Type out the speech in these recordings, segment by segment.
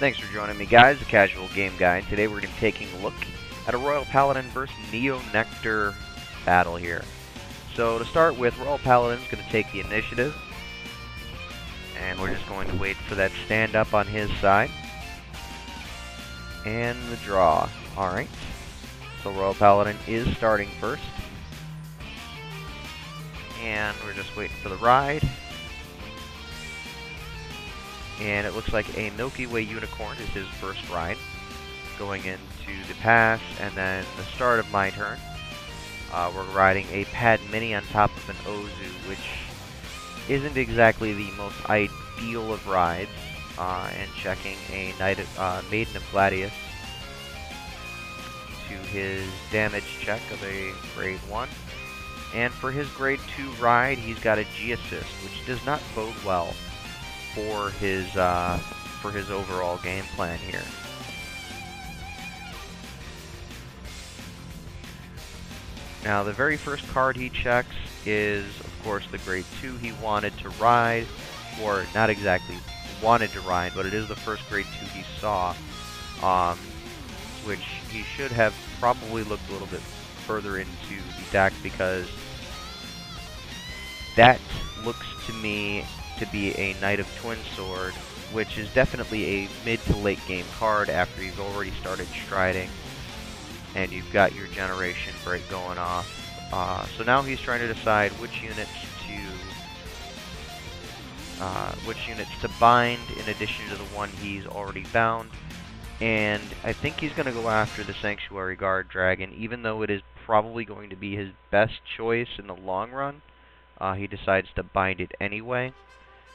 Thanks for joining me, guys, the Casual Game Guide. Today we're going to be taking a look at a Royal Paladin versus Nectar battle here. So to start with, Royal Paladin's going to take the initiative, and we're just going to wait for that stand up on his side. And the draw. Alright. So Royal Paladin is starting first. And we're just waiting for the ride. And it looks like a Milky Way Unicorn is his first ride. Going into the pass, and then the start of my turn. We're riding a Pad Mini on top of an Ozu, which isn't exactly the most ideal of rides. And checking a Maiden of Gladius to his damage check of a grade 1. And for his grade 2 ride, he's got a G assist, which does not bode well for his overall game plan here. Now, the very first card he checks is, of course, the grade 2 he wanted to ride, or not exactly wanted to ride, but it is the first grade 2 he saw, which he should have probably looked a little bit further into the deck, because that looks to me to be a Knight of Twin Sword, which is definitely a mid to late game card after you've already started striding and you've got your generation break going off. So now he's trying to decide which units to bind in addition to the one he's already bound. And I think he's going to go after the Sanctuary Guard Dragon, even though it is probably going to be his best choice in the long run. He decides to bind it anyway,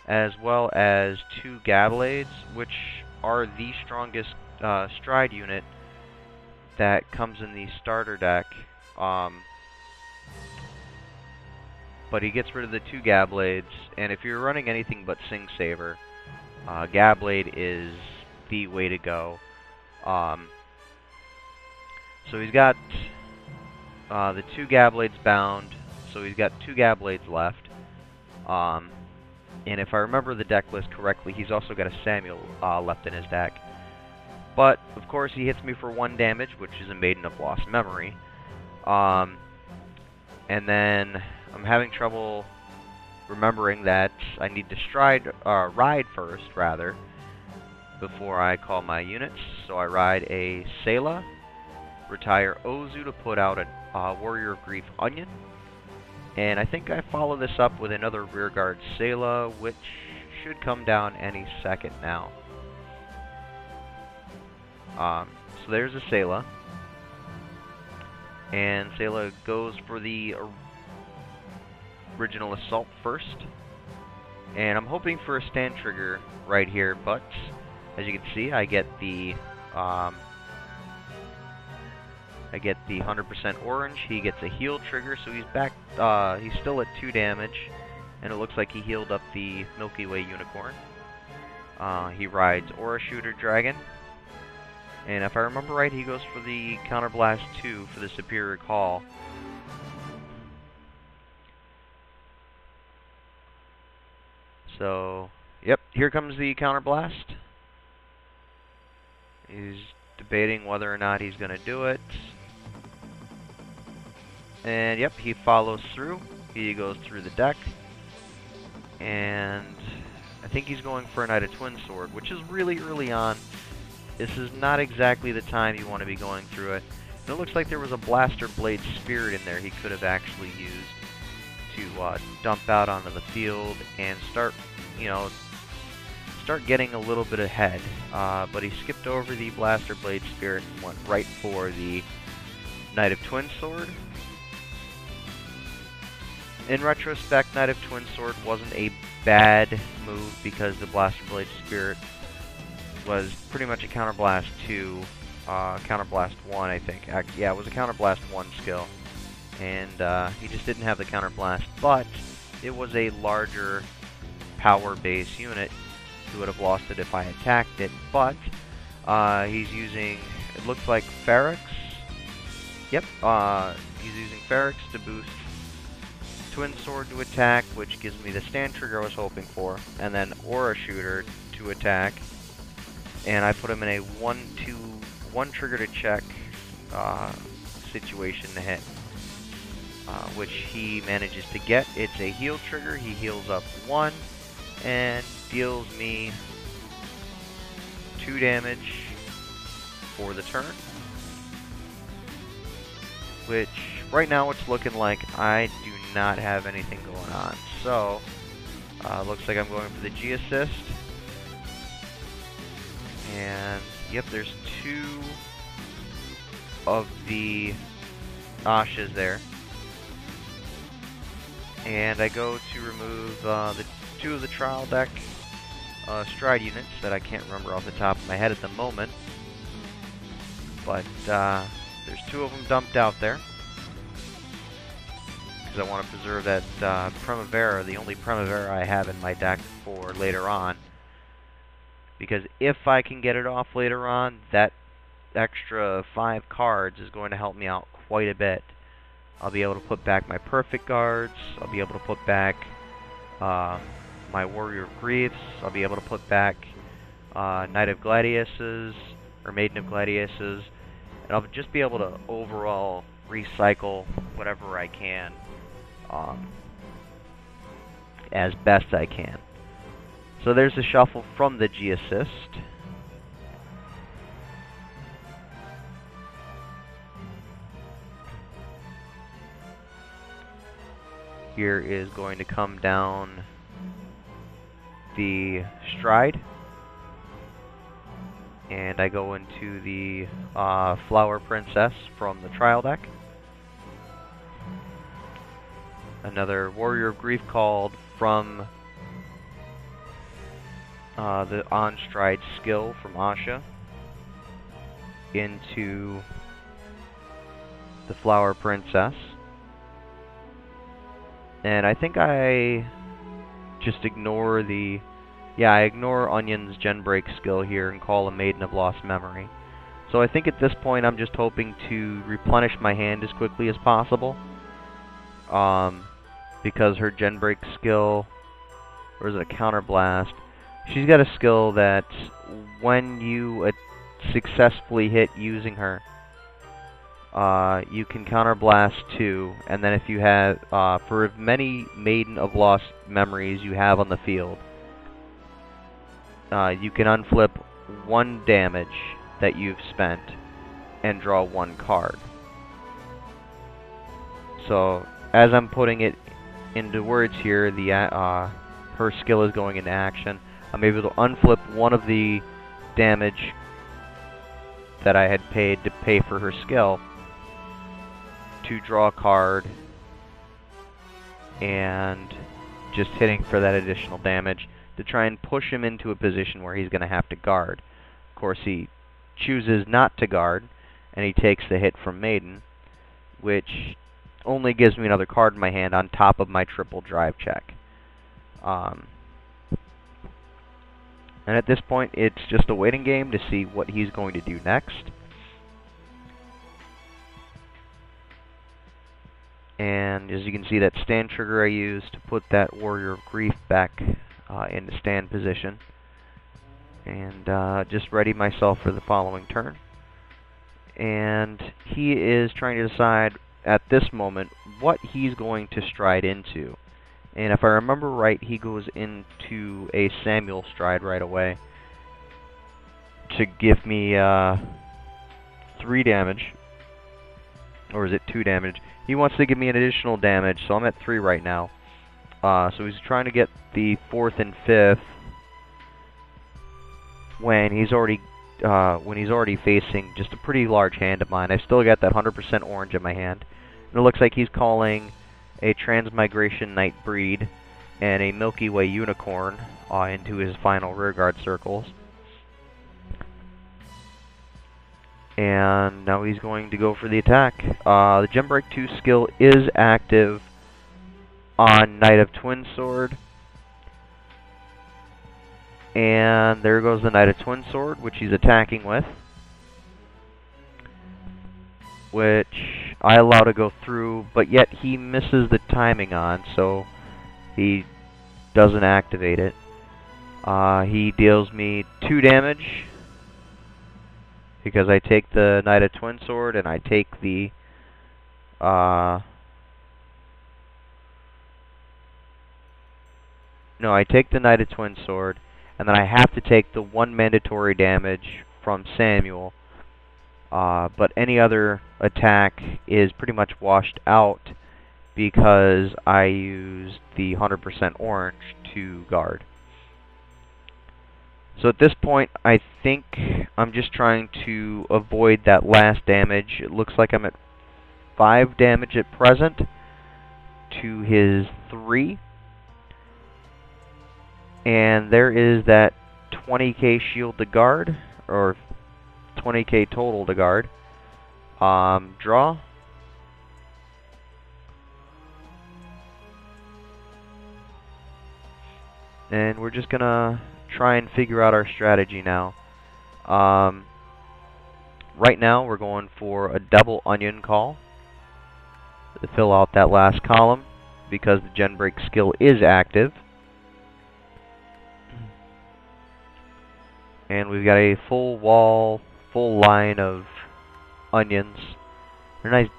as well as 2 Gablades, which are the strongest stride unit that comes in the starter deck. But he gets rid of the 2 Gablades, and if you're running anything but Sing Saver, Gablade is the way to go. So he's got the 2 Gablades bound, so he's got 2 Gablades left. And if I remember the deck list correctly, he's also got a Samuel left in his deck. But, of course, he hits me for 1 damage, which is a Maiden of Lost Memory. And then I'm having trouble remembering that I need to ride first, rather, before I call my units. So I ride a Selah, retire Ozu to put out a Warrior of Grief Onion. And I think I follow this up with another Rearguard Selah, which should come down any second now. So there's a Selah. And Selah goes for the original Assault first. And I'm hoping for a stand trigger right here, but as you can see, I get the 100% orange. He gets a heal trigger, so he's back. He's still at 2 damage, and it looks like he healed up the Milky Way Unicorn. He rides Aura Shooter Dragon, and if I remember right, he goes for the Counterblast 2 for the Superior Call. So, yep, here comes the Counterblast. He's debating whether or not he's going to do it. And yep, he follows through. He goes through the deck. And I think he's going for a Knight of Twin Sword, which is really early on. This is not exactly the time you want to be going through it. And it looks like there was a Blaster Blade Spirit in there he could have actually used to dump out onto the field and start getting a little bit ahead. But he skipped over the Blaster Blade Spirit and went right for the Knight of Twin Sword. In retrospect, Knight of Twin Sword wasn't a bad move, because the Blaster Blade Spirit was pretty much a Counterblast 2, Counterblast 1, I think. Yeah, it was a Counterblast 1 skill. And he just didn't have the Counterblast, but it was a larger power-based unit. He would have lost it if I attacked it, but he's using, it looks like Feryx. Yep, he's using Feryx to boost Twin Sword to attack, which gives me the stand trigger I was hoping for, and then Aura Shooter to attack, and I put him in a 1 trigger to check situation to hit, which he manages to get. It's a heal trigger. He heals up 1 and deals me 2 damage for the turn, which right now it's looking like I do not have anything going on. So looks like I'm going for the G assist, and yep, there's 2 of the Ashas there, and I go to remove the 2 of the trial deck stride units that I can't remember off the top of my head at the moment, but there's 2 of them dumped out there because I want to preserve that Primavera, the only Primavera I have in my deck for later on, because if I can get it off later on, that extra 5 cards is going to help me out quite a bit. I'll be able to put back my Perfect Guards, I'll be able to put back my Warrior of Griefs, I'll be able to put back Knight of Gladiuses, or Maiden of Gladiuses, and I'll just be able to overall recycle whatever I can as best I can. So there's a shuffle from the G assist. Here is going to come down the stride, and I go into the Flower Princess from the trial deck. Another Warrior of Grief called from the On Stride skill from Asha into the Flower Princess. And I think I just ignore the... Yeah, I ignore Onion's Genbreak skill here and call a Maiden of Lost Memory. So I think at this point I'm just hoping to replenish my hand as quickly as possible. Because her Genbreak skill... Or is it a Counterblast? She's got a skill that when you successfully hit using her, you can Counterblast 2, and then if you have, for as many Maiden of Lost Memories you have on the field, you can unflip 1 damage that you've spent and draw 1 card. So, as I'm putting it into words here, her skill is going into action. I'm able to unflip 1 of the damage that I had paid to pay for her skill to draw a card, and just hitting for that additional damage to try and push him into a position where he's going to have to guard. Of course, he chooses not to guard, and he takes the hit from Maiden, which only gives me another card in my hand on top of my triple drive check. And at this point, it's just a waiting game to see what he's going to do next. And as you can see, that stand trigger I used to put that Warrior of Grief back into stand position. And just ready myself for the following turn. And he is trying to decide at this moment what he's going to stride into. And if I remember right, he goes into a Samuel stride right away to give me 3 damage. Or is it 2 damage? He wants to give me an additional damage, so I'm at 3 right now. So he's trying to get the 4th and 5th when he's already facing just a pretty large hand of mine. I've still got that 100% orange in my hand. And it looks like he's calling a Transmigration Nightbreed and a Milky Way Unicorn into his final rearguard circles. And now he's going to go for the attack. The Genbreak 2 skill is active on Knight of Twin Sword. And there goes the Knight of Twin Sword, which he's attacking with. Which I allow to go through, but yet he misses the timing on, so he doesn't activate it. He deals me 2 damage because I take the Knight of Twin Sword and I take the no, I take the Knight of Twin Sword, and then I have to take the 1 mandatory damage from Samuel. But any other attack is pretty much washed out because I used the 100% orange to guard. So at this point, I think I'm just trying to avoid that last damage. It looks like I'm at 5 damage at present to his 3. And there is that 20k shield to guard, or 20k total to guard. Draw. And we're just gonna try and figure out our strategy now. Right now we're going for a double onion call to fill out that last column because the gen break skill is active. And we've got a full wall, full line of onions. They're nice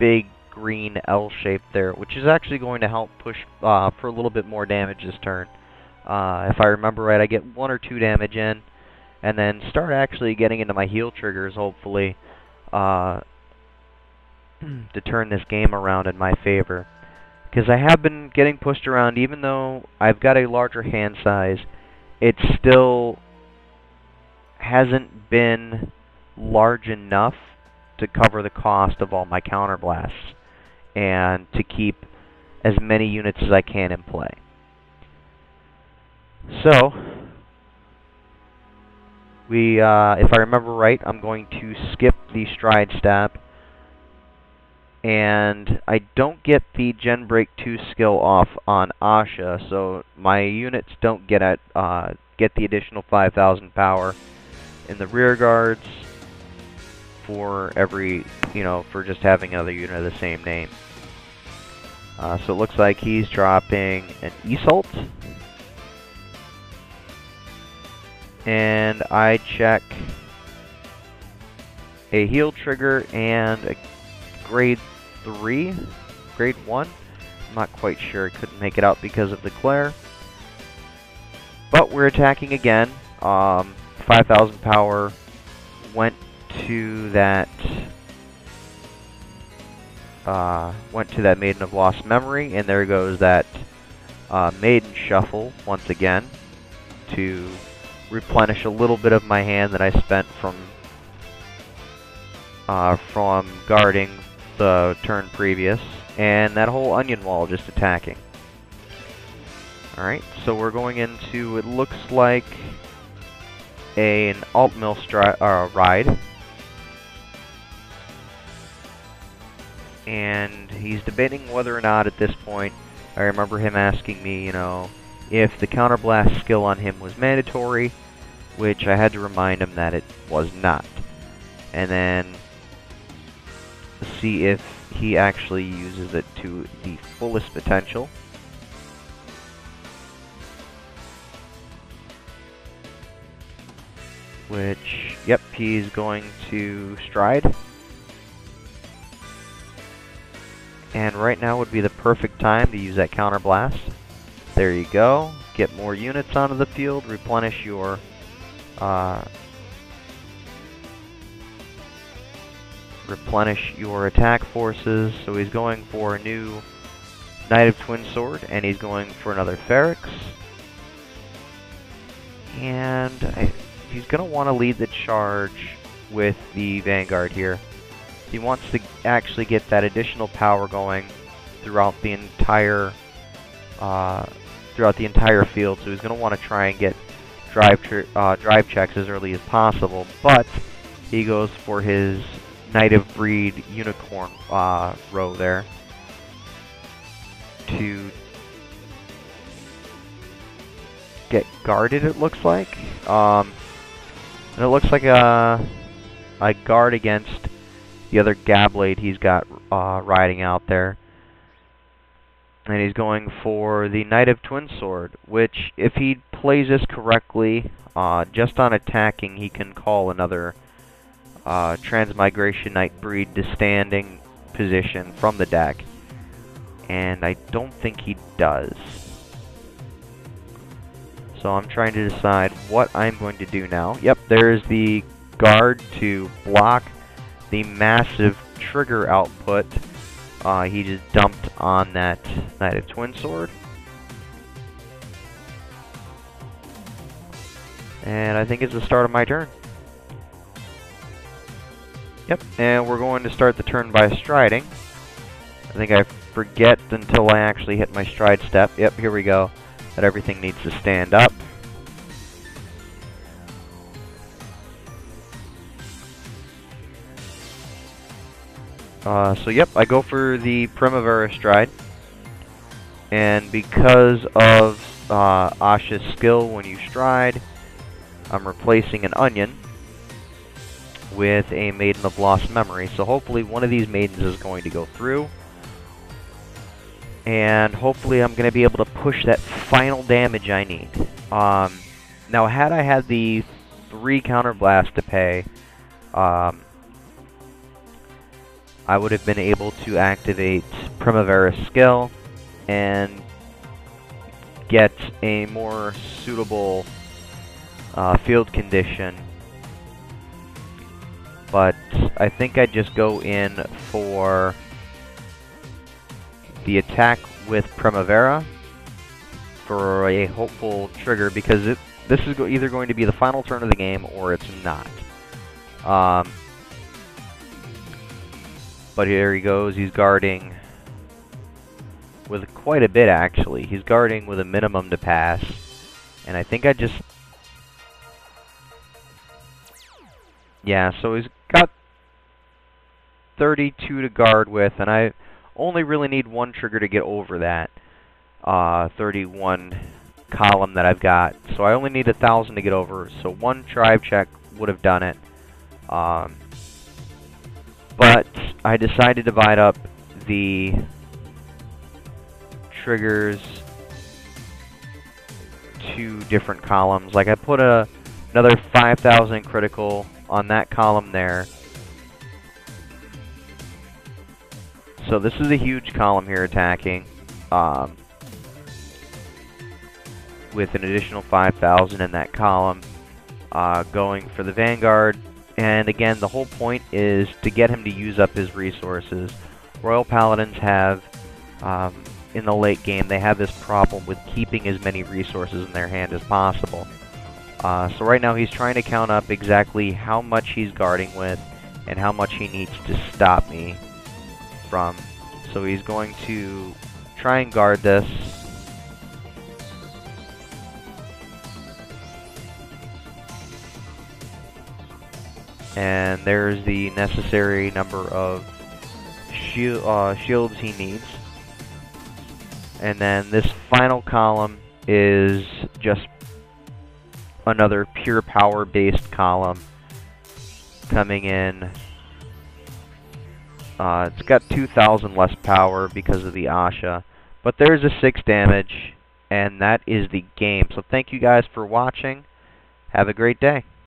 big green L shape there, which is actually going to help push for a little bit more damage this turn. If I remember right, I get 1 or 2 damage in, and then start actually getting into my heal triggers, hopefully, to turn this game around in my favor. Because I have been getting pushed around, even though I've got a larger hand size, it still hasn't been large enough to cover the cost of all my counterblasts and to keep as many units as I can in play. So, if I remember right, I'm going to skip the stride step, and I don't get the Gen Break 2 skill off on Asha, so my units don't get the additional 5,000 power in the rear guards for every, for just having another unit of the same name. So it looks like he's dropping an Iseult. And I check a heal trigger and a grade 3, grade 1. I'm not quite sure, I couldn't make it out because of the glare. But we're attacking again. 5,000 power went to that Maiden of Lost Memory, and there goes that Maiden Shuffle once again to replenish a little bit of my hand that I spent from guarding the turn previous, and that whole onion wall just attacking. Alright, so we're going into, it looks like an alt mill ride. And he's debating whether or not at this point, I remember him asking me, if the counterblast skill on him was mandatory, which I had to remind him that it was not. And then see if he actually uses it to the fullest potential. Which, yep, he's going to stride. And right now would be the perfect time to use that counterblast. There you go. Get more units onto the field, replenish your attack forces. So he's going for a new Knight of Twin Sword, and he's going for another Ferrex. And he's going to want to lead the charge with the Vanguard here. He wants to actually get that additional power going throughout the entire field. So he's going to want to try and get drive checks as early as possible. But he goes for his Native Breed Unicorn row there to get guarded. It looks like, and it looks like a guard against the other Gablade he's got riding out there. And he's going for the Knight of Twin Sword, which, if he plays this correctly, just on attacking, he can call another Transmigration Nightbreed to standing position from the deck. And I don't think he does. So I'm trying to decide what I'm going to do now. Yep, there's the guard to block the massive trigger output he just dumped on that Knight of Twin Sword. And I think it's the start of my turn. Yep, and we're going to start the turn by striding. I think I forget until I actually hit my stride step. Yep, here we go. That everything needs to stand up. So yep, I go for the Primavera Stride. And because of Asha's skill when you stride, I'm replacing an Onion with a Maiden of Lost Memory. So hopefully one of these Maidens is going to go through. And hopefully I'm going to be able to push that final damage I need. Now, had I had the 3 Counterblast to pay, I would have been able to activate Primavera's skill and get a more suitable field condition. But I think I'd just go in for the attack with Primavera for a hopeful trigger, because this is either going to be the final turn of the game or it's not. But here he goes, he's guarding with quite a bit actually. He's guarding with a minimum to pass. And I think I just... Yeah, so he's got 32 to guard with, and I only really need one trigger to get over that 31 column that I've got. So I only need 1,000 to get over, so one tribe check would have done it. But I decided to divide up the triggers to different columns. Like I put another 5,000 critical on that column there. So this is a huge column here attacking, with an additional 5,000 in that column, going for the Vanguard. And again, the whole point is to get him to use up his resources. Royal Paladins have, in the late game, they have this problem with keeping as many resources in their hand as possible. So right now he's trying to count up exactly how much he's guarding with and how much he needs to stop me from. So he's going to try and guard this. And there's the necessary number of shields he needs. And then this final column is just another pure power based column coming in. It's got 2,000 less power because of the Asha. But there's a 6 damage, and that is the game. So thank you guys for watching. Have a great day.